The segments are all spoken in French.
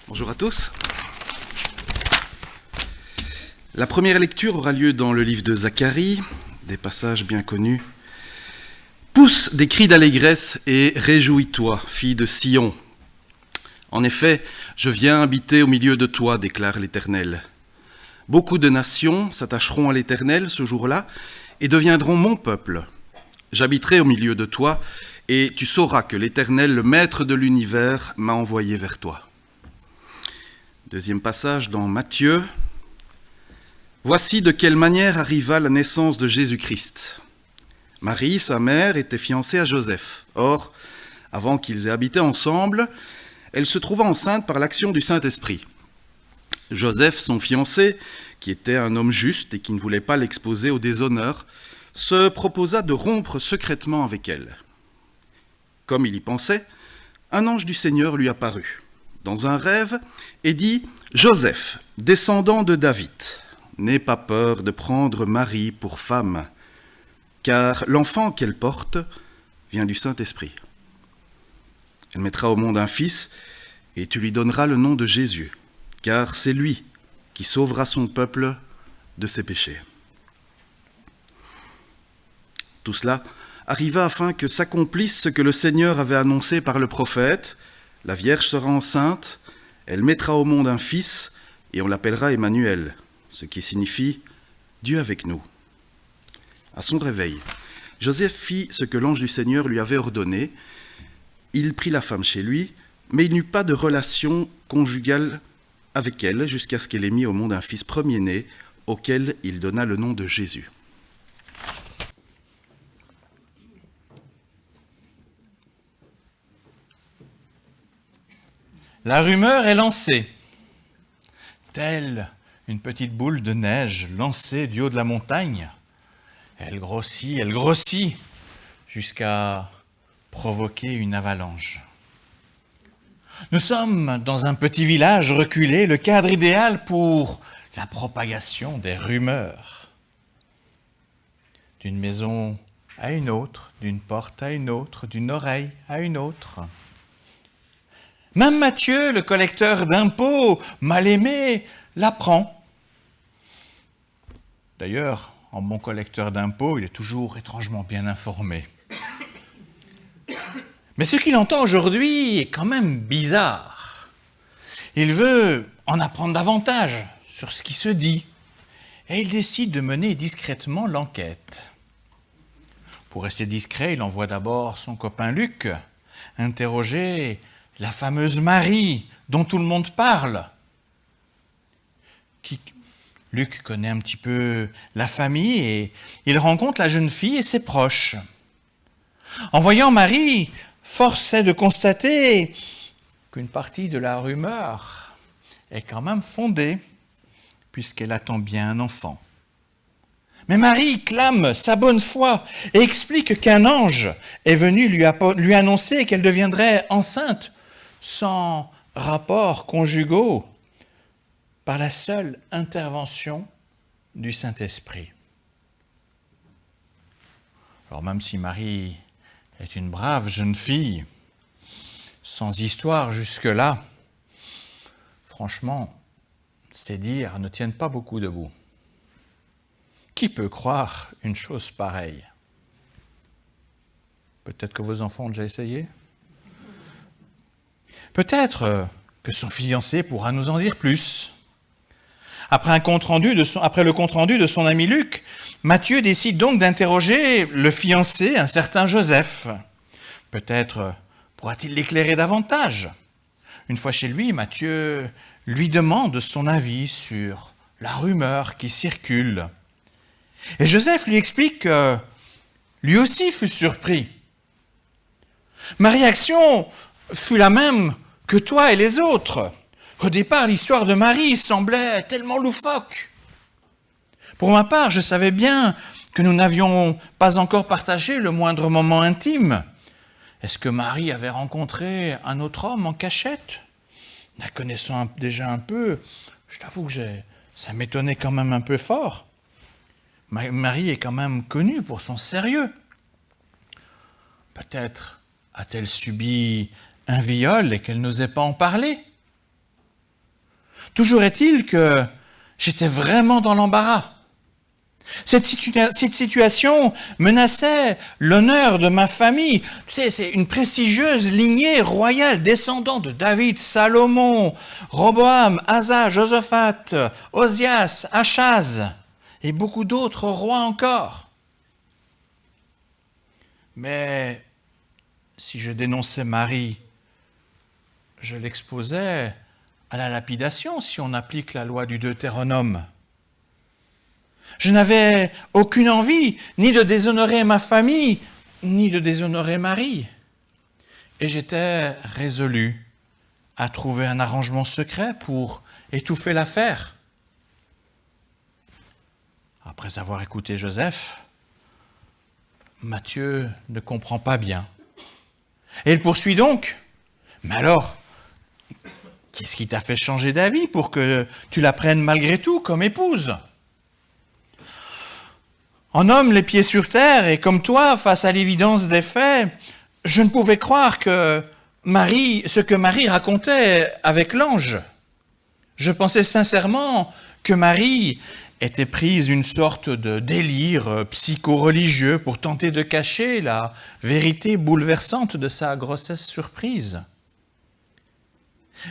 Bonjour à tous. La première lecture aura lieu dans le livre de Zacharie, des passages bien connus. « Pousse des cris d'allégresse et réjouis-toi, fille de Sion. En effet, je viens habiter au milieu de toi, déclare l'Éternel. Beaucoup de nations s'attacheront à l'Éternel ce jour-là et deviendront mon peuple. J'habiterai au milieu de toi et tu sauras que l'Éternel, le Maître de l'univers, m'a envoyé vers toi. » Deuxième passage dans Matthieu. Voici de quelle manière arriva la naissance de Jésus-Christ. Marie, sa mère, était fiancée à Joseph. Or, avant qu'ils aient habité ensemble, elle se trouva enceinte par l'action du Saint-Esprit. Joseph, son fiancé, qui était un homme juste et qui ne voulait pas l'exposer au déshonneur, se proposa de rompre secrètement avec elle. Comme il y pensait, un ange du Seigneur lui apparut dans un rêve et dit « Joseph, descendant de David, n'aie pas peur de prendre Marie pour femme, car l'enfant qu'elle porte vient du Saint-Esprit. Elle mettra au monde un fils et tu lui donneras le nom de Jésus, car c'est lui qui sauvera son peuple de ses péchés. » Tout cela arriva afin que s'accomplisse ce que le Seigneur avait annoncé par le prophète. La Vierge sera enceinte, elle mettra au monde un fils, et on l'appellera Emmanuel, ce qui signifie « Dieu avec nous ». À son réveil, Joseph fit ce que l'ange du Seigneur lui avait ordonné. Il prit la femme chez lui, mais il n'eut pas de relation conjugale avec elle jusqu'à ce qu'elle ait mis au monde un fils premier-né, auquel il donna le nom de Jésus. La rumeur est lancée, telle une petite boule de neige lancée du haut de la montagne. Elle grossit, jusqu'à provoquer une avalanche. Nous sommes dans un petit village reculé, le cadre idéal pour la propagation des rumeurs. D'une maison à une autre, d'une porte à une autre, d'une oreille à une autre. Même Matthieu, le collecteur d'impôts, mal aimé, l'apprend. D'ailleurs, en bon collecteur d'impôts, il est toujours étrangement bien informé. Mais ce qu'il entend aujourd'hui est quand même bizarre. Il veut en apprendre davantage sur ce qui se dit, et il décide de mener discrètement l'enquête. Pour rester discret, il envoie d'abord son copain Luc interroger la fameuse Marie dont tout le monde parle. Luc connaît un petit peu la famille et il rencontre la jeune fille et ses proches. En voyant Marie, force est de constater qu'une partie de la rumeur est quand même fondée, puisqu'elle attend bien un enfant. Mais Marie clame sa bonne foi et explique qu'un ange est venu lui annoncer qu'elle deviendrait enceinte sans rapports conjugaux, par la seule intervention du Saint-Esprit. Alors même si Marie est une brave jeune fille, sans histoire jusque-là, franchement, ses dires ne tiennent pas beaucoup debout. Qui peut croire une chose pareille? Peut-être que vos enfants ont déjà essayé? Peut-être que son fiancé pourra nous en dire plus. Après le compte-rendu de son ami Luc, Matthieu décide donc d'interroger le fiancé, un certain Joseph. Peut-être pourra-t-il l'éclairer davantage. Une fois chez lui, Matthieu lui demande son avis sur la rumeur qui circule. Et Joseph lui explique que lui aussi fut surpris. Ma réaction fut la même que toi et les autres. Au départ, l'histoire de Marie semblait tellement loufoque. Pour ma part, je savais bien que nous n'avions pas encore partagé le moindre moment intime. Est-ce que Marie avait rencontré un autre homme en cachette? La connaissant déjà un peu, je t'avoue que ça m'étonnait quand même un peu fort. Marie est quand même connue pour son sérieux. Peut-être a-t-elle subi un viol et qu'elle n'osait pas en parler? Toujours est-il que j'étais vraiment dans l'embarras. Cette situation menaçait l'honneur de ma famille. Tu sais, c'est une prestigieuse lignée royale descendant de David, Salomon, Roboam, Asa, Josaphat, Osias, Achaz et beaucoup d'autres rois encore. Mais si je dénonçais Marie, je l'exposais à la lapidation si on applique la loi du Deutéronome. Je n'avais aucune envie ni de déshonorer ma famille, ni de déshonorer Marie. Et j'étais résolu à trouver un arrangement secret pour étouffer l'affaire. Après avoir écouté Joseph, Matthieu ne comprend pas bien. Et il poursuit donc. Mais alors, qu'est-ce qui t'a fait changer d'avis pour que tu la prennes malgré tout comme épouse ? En homme, les pieds sur terre, et comme toi, face à l'évidence des faits, je ne pouvais croire que ce que Marie racontait avec l'ange. Je pensais sincèrement que Marie était prise d'une sorte de délire psycho-religieux pour tenter de cacher la vérité bouleversante de sa grossesse surprise.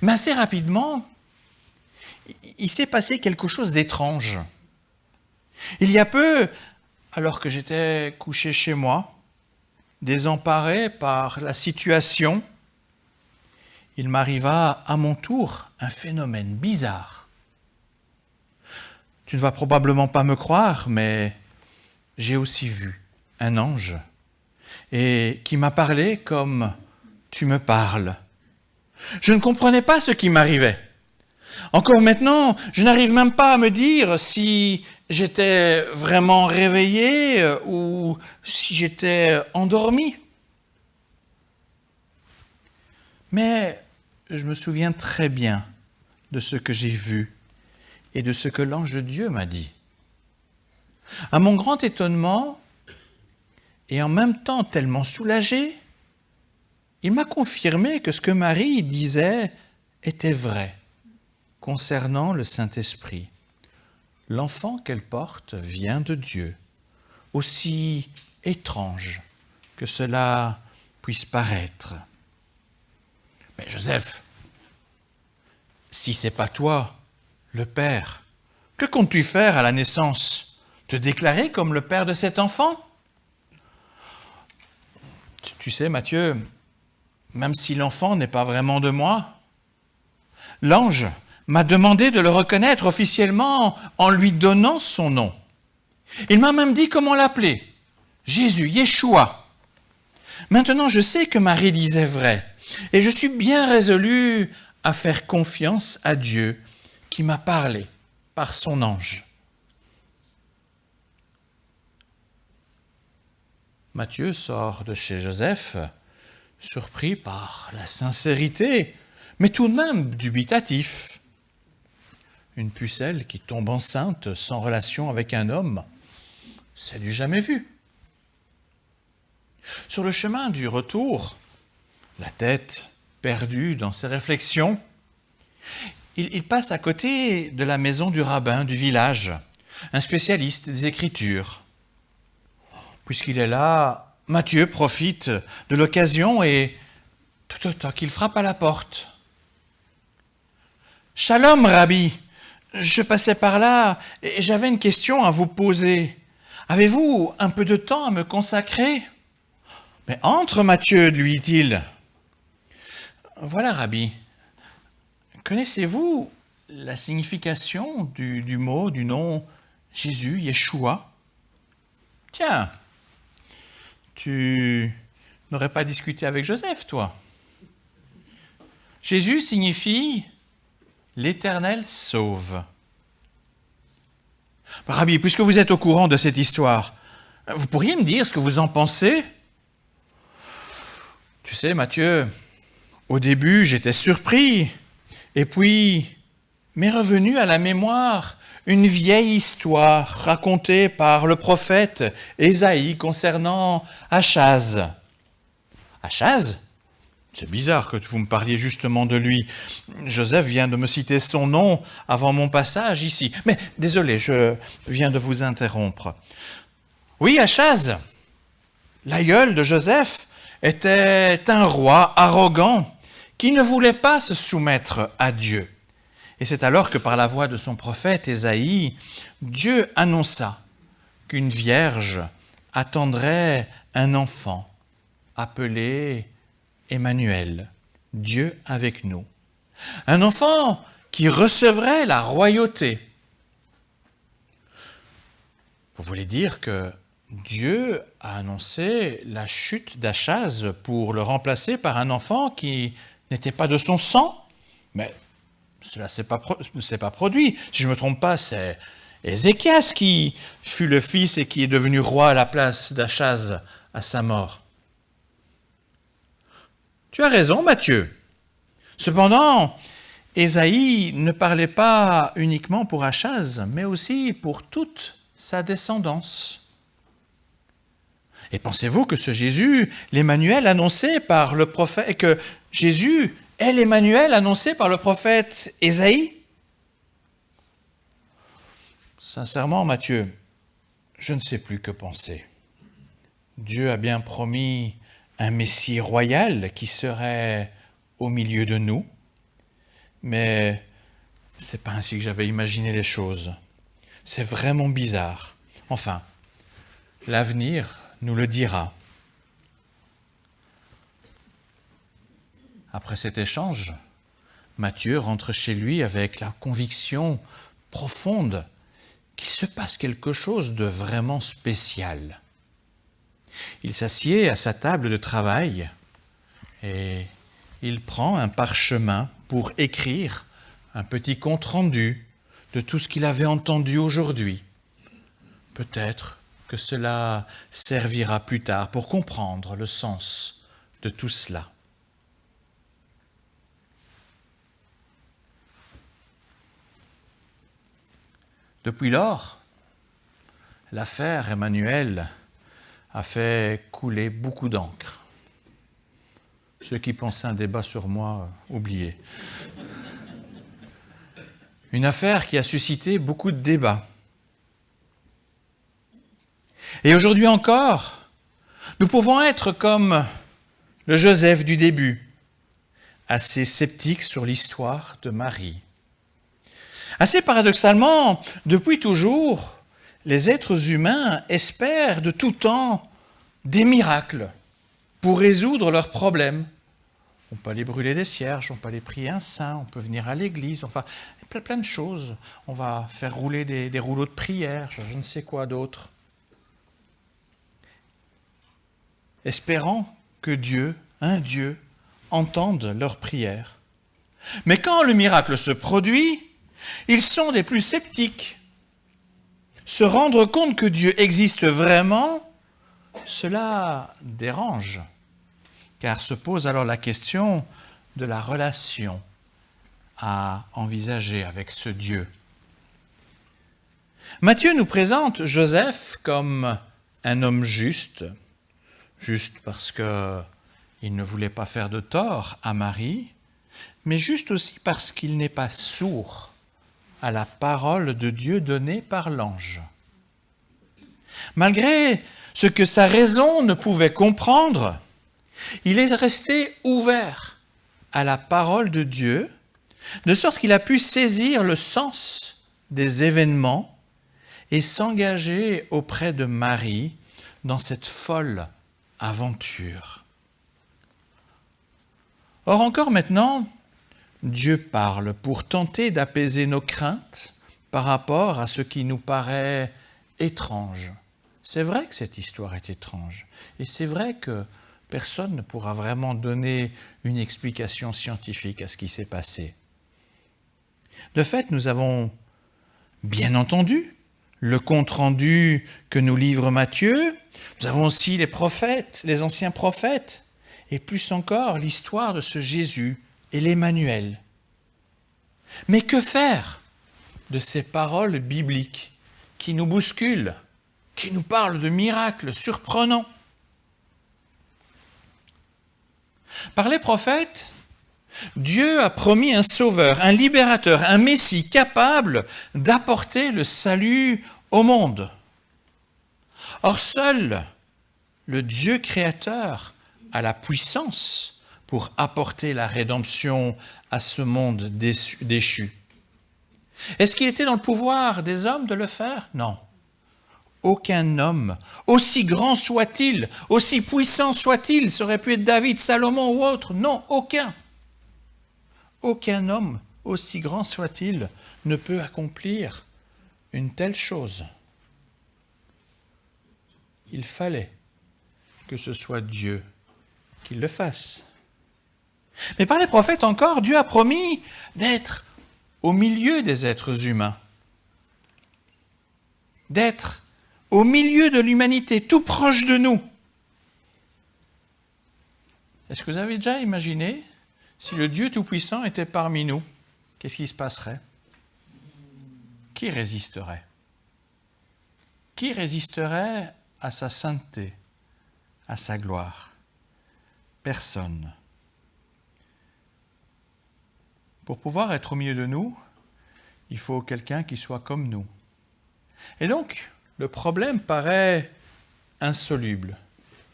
Mais assez rapidement, il s'est passé quelque chose d'étrange. Il y a peu, alors que j'étais couché chez moi, désemparé par la situation, il m'arriva à mon tour un phénomène bizarre. Tu ne vas probablement pas me croire, mais j'ai aussi vu un ange et qui m'a parlé comme tu me parles. Je ne comprenais pas ce qui m'arrivait. Encore maintenant, je n'arrive même pas à me dire si j'étais vraiment réveillé ou si j'étais endormi. Mais je me souviens très bien de ce que j'ai vu et de ce que l'ange de Dieu m'a dit. À mon grand étonnement, et en même temps tellement soulagé, il m'a confirmé que ce que Marie disait était vrai concernant le Saint-Esprit. L'enfant qu'elle porte vient de Dieu, aussi étrange que cela puisse paraître. Mais Joseph, si c'est pas toi, le père, que comptes-tu faire à la naissance ? Te déclarer comme le père de cet enfant ? Tu sais, Matthieu, même si l'enfant n'est pas vraiment de moi, l'ange m'a demandé de le reconnaître officiellement en lui donnant son nom. Il m'a même dit comment l'appeler. Jésus, Yeshua. Maintenant, je sais que Marie disait vrai et je suis bien résolu à faire confiance à Dieu qui m'a parlé par son ange. Matthieu sort de chez Joseph, surpris par la sincérité, mais tout de même dubitatif. Une pucelle qui tombe enceinte sans relation avec un homme, c'est du jamais vu. Sur le chemin du retour, la tête perdue dans ses réflexions, il passe à côté de la maison du rabbin du village, un spécialiste des Écritures. Puisqu'il est là, Matthieu profite de l'occasion et toc, il frappe à la porte. « Shalom, Rabbi, je passais par là et j'avais une question à vous poser. Avez-vous un peu de temps à me consacrer ?»« Mais entre, Matthieu, lui dit-il. »« Voilà, Rabbi. Connaissez-vous la signification du mot, du nom Jésus, Yeshua ? Tiens, tu n'aurais pas discuté avec Joseph, toi ? Jésus signifie « l'Éternel sauve ». Rabbi, puisque vous êtes au courant de cette histoire, vous pourriez me dire ce que vous en pensez ? Tu sais, Matthieu, au début, j'étais surpris. Et puis, m'est revenue à la mémoire une vieille histoire racontée par le prophète Ésaïe concernant Achaz. Achaz ? C'est bizarre que vous me parliez justement de lui. Joseph vient de me citer son nom avant mon passage ici. Mais désolé, je viens de vous interrompre. Oui, Achaz, l'aïeul de Joseph, était un roi arrogant qui ne voulait pas se soumettre à Dieu. Et c'est alors que par la voix de son prophète Ésaïe, Dieu annonça qu'une vierge attendrait un enfant appelé Emmanuel, Dieu avec nous. Un enfant qui recevrait la royauté. Vous voulez dire que Dieu a annoncé la chute d'Achaz pour le remplacer par un enfant qui n'était pas de son sang? Mais cela ne s'est pas produit. Si je ne me trompe pas, c'est Ézéchias qui fut le fils et qui est devenu roi à la place d'Achaz à sa mort. Tu as raison, Matthieu. Cependant, Ésaïe ne parlait pas uniquement pour Achaz, mais aussi pour toute sa descendance. Et pensez-vous que ce Jésus, l'Emmanuel annoncé par le prophète, que Jésus est l'Emmanuel annoncé par le prophète Ésaïe? Sincèrement, Matthieu, je ne sais plus que penser. Dieu a bien promis un Messie royal qui serait au milieu de nous, mais c'est pas ainsi que j'avais imaginé les choses. C'est vraiment bizarre. Enfin, l'avenir nous le dira. Après cet échange, Matthieu rentre chez lui avec la conviction profonde qu'il se passe quelque chose de vraiment spécial. Il s'assied à sa table de travail et il prend un parchemin pour écrire un petit compte-rendu de tout ce qu'il avait entendu aujourd'hui. Peut-être que cela servira plus tard pour comprendre le sens de tout cela. Depuis lors, l'affaire Emmanuel a fait couler beaucoup d'encre. Ceux qui pensaient un débat sur moi, oubliez. Une affaire qui a suscité beaucoup de débats. Et aujourd'hui encore, nous pouvons être comme le Joseph du début, assez sceptique sur l'histoire de Marie. Assez paradoxalement, depuis toujours, les êtres humains espèrent de tout temps des miracles pour résoudre leurs problèmes. On peut aller brûler des cierges, on peut aller prier un saint, on peut venir à l'église, enfin, plein de choses. On va faire rouler des rouleaux de prière, je ne sais quoi d'autre. Espérant que Dieu, un Dieu, entende leurs prières. Mais quand le miracle se produit, ils sont des plus sceptiques. Se rendre compte que Dieu existe vraiment, cela dérange, car se pose alors la question de la relation à envisager avec ce Dieu. Matthieu nous présente Joseph comme un homme juste parce qu'il ne voulait pas faire de tort à Marie, mais juste aussi parce qu'il n'est pas sourd à la parole de Dieu donnée par l'ange. Malgré ce que sa raison ne pouvait comprendre, il est resté ouvert à la parole de Dieu, de sorte qu'il a pu saisir le sens des événements et s'engager auprès de Marie dans cette folle aventure. Or encore maintenant, Dieu parle pour tenter d'apaiser nos craintes par rapport à ce qui nous paraît étrange. C'est vrai que cette histoire est étrange, et c'est vrai que personne ne pourra vraiment donner une explication scientifique à ce qui s'est passé. De fait, nous avons bien entendu le compte-rendu que nous livre Matthieu, nous avons aussi les prophètes, les anciens prophètes, et plus encore l'histoire de ce Jésus et l'Emmanuel. Mais que faire de ces paroles bibliques qui nous bousculent, qui nous parlent de miracles surprenants? Par les prophètes, Dieu a promis un sauveur, un libérateur, un messie capable d'apporter le salut au monde. Or, seul le Dieu créateur a la puissance pour apporter la rédemption à ce monde déchu. Est-ce qu'il était dans le pouvoir des hommes de le faire? Non. Aucun homme, aussi grand soit-il, aussi puissant soit-il, ça aurait pu être David, Salomon ou autre. Non, aucun. Aucun homme, aussi grand soit-il, ne peut accomplir une telle chose. Il fallait que ce soit Dieu qui le fasse. Mais par les prophètes encore, Dieu a promis d'être au milieu des êtres humains, d'être au milieu de l'humanité, tout proche de nous. Est-ce que vous avez déjà imaginé si le Dieu Tout-Puissant était parmi nous? Qu'est-ce qui se passerait? Qui résisterait? Qui résisterait à sa sainteté, à sa gloire? Personne. Pour pouvoir être au milieu de nous, il faut quelqu'un qui soit comme nous. Et donc, le problème paraît insoluble.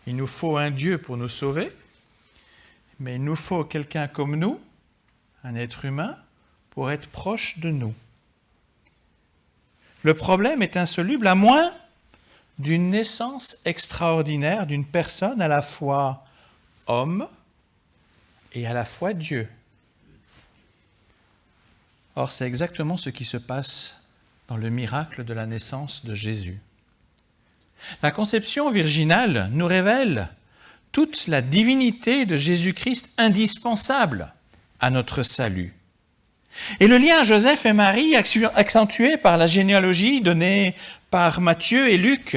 Il nous faut un Dieu pour nous sauver, mais il nous faut quelqu'un comme nous, un être humain, pour être proche de nous. Le problème est insoluble à moins d'une naissance extraordinaire d'une personne à la fois homme et à la fois Dieu. Or, c'est exactement ce qui se passe dans le miracle de la naissance de Jésus. La conception virginale nous révèle toute la divinité de Jésus-Christ indispensable à notre salut. Et le lien Joseph et Marie, accentué par la généalogie donnée par Matthieu et Luc,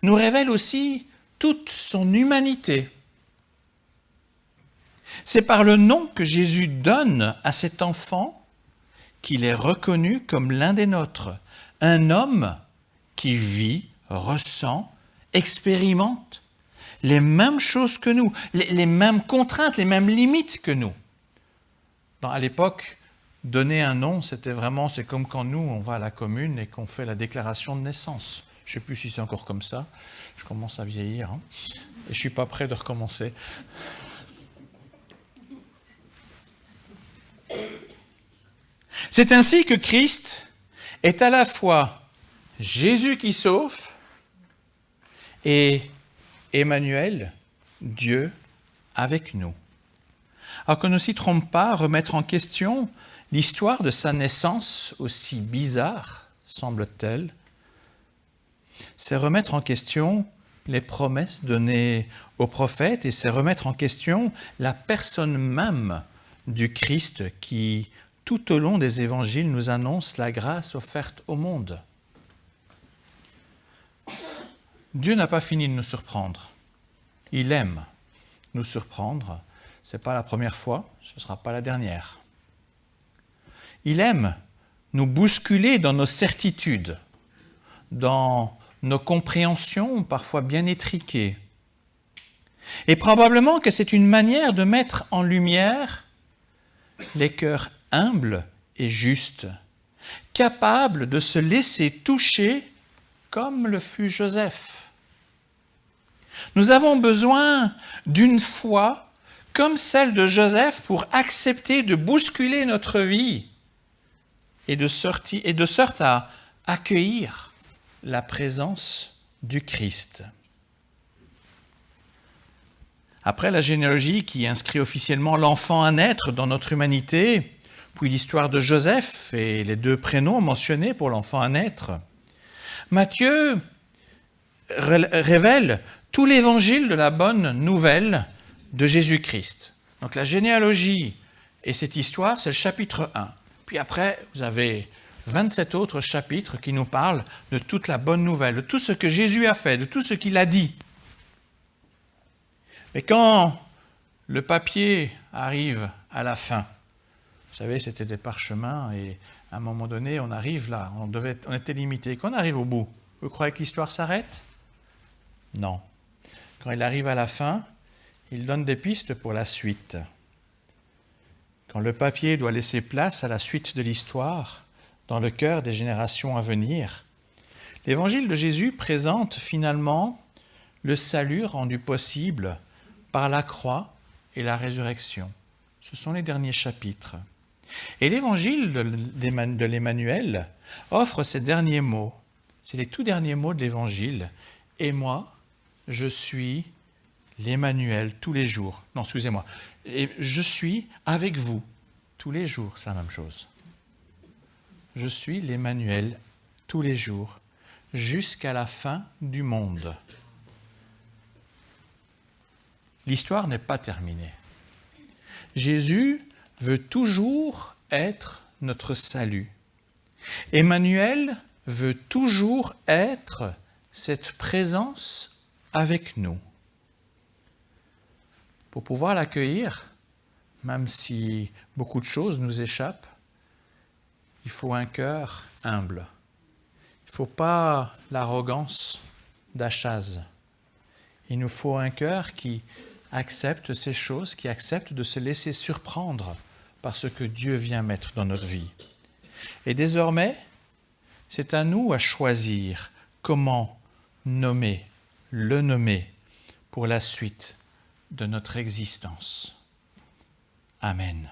nous révèle aussi toute son humanité. C'est par le nom que Jésus donne à cet enfant qu'il est reconnu comme l'un des nôtres, un homme qui vit, ressent, expérimente les mêmes choses que nous, les mêmes contraintes, les mêmes limites que nous. À l'époque, donner un nom, c'est comme quand nous, on va à la commune et qu'on fait la déclaration de naissance. Je ne sais plus si c'est encore comme ça, je commence à vieillir, et je ne suis pas prêt de recommencer. C'est ainsi que Christ est à la fois Jésus qui sauve et Emmanuel, Dieu avec nous. Alors que ne s'y trompe pas, remettre en question l'histoire de sa naissance, aussi bizarre semble-t-elle, c'est remettre en question les promesses données aux prophètes et c'est remettre en question la personne même du Christ qui, tout au long des évangiles, nous annonce la grâce offerte au monde. Dieu n'a pas fini de nous surprendre. Il aime nous surprendre. Ce n'est pas la première fois, ce ne sera pas la dernière. Il aime nous bousculer dans nos certitudes, dans nos compréhensions parfois bien étriquées. Et probablement que c'est une manière de mettre en lumière les cœurs humbles et justes, capables de se laisser toucher comme le fut Joseph. Nous avons besoin d'une foi comme celle de Joseph pour accepter de bousculer notre vie et de sorte à accueillir la présence du Christ. Après la généalogie qui inscrit officiellement l'enfant à naître dans notre humanité, puis l'histoire de Joseph et les deux prénoms mentionnés pour l'enfant à naître, Matthieu révèle tout l'évangile de la bonne nouvelle de Jésus-Christ. Donc la généalogie et cette histoire, c'est le chapitre 1. Puis après, vous avez 27 autres chapitres qui nous parlent de toute la bonne nouvelle, de tout ce que Jésus a fait, de tout ce qu'il a dit. Mais quand le papier arrive à la fin, vous savez, c'était des parchemins et à un moment donné, on arrive là, on était limité. Quand on arrive au bout, vous croyez que l'histoire s'arrête? Non. Quand il arrive à la fin, il donne des pistes pour la suite. Quand le papier doit laisser place à la suite de l'histoire, dans le cœur des générations à venir, l'évangile de Jésus présente finalement le salut rendu possible par la croix et la résurrection. Ce sont les derniers chapitres. Et l'évangile de l'Emmanuel offre ces derniers mots. C'est les tout derniers mots de l'évangile. Et moi, je suis l'Emmanuel tous les jours. Non, excusez-moi. Et je suis avec vous tous les jours. C'est la même chose. Je suis l'Emmanuel tous les jours, jusqu'à la fin du monde. L'histoire n'est pas terminée. Jésus veut toujours être notre salut. Emmanuel veut toujours être cette présence avec nous. Pour pouvoir l'accueillir, même si beaucoup de choses nous échappent, il faut un cœur humble. Il ne faut pas l'arrogance d'Achaz. Il nous faut un cœur qui accepte ces choses, qui accepte de se laisser surprendre par ce que Dieu vient mettre dans notre vie. Et désormais, c'est à nous à choisir comment le nommer pour la suite de notre existence. Amen.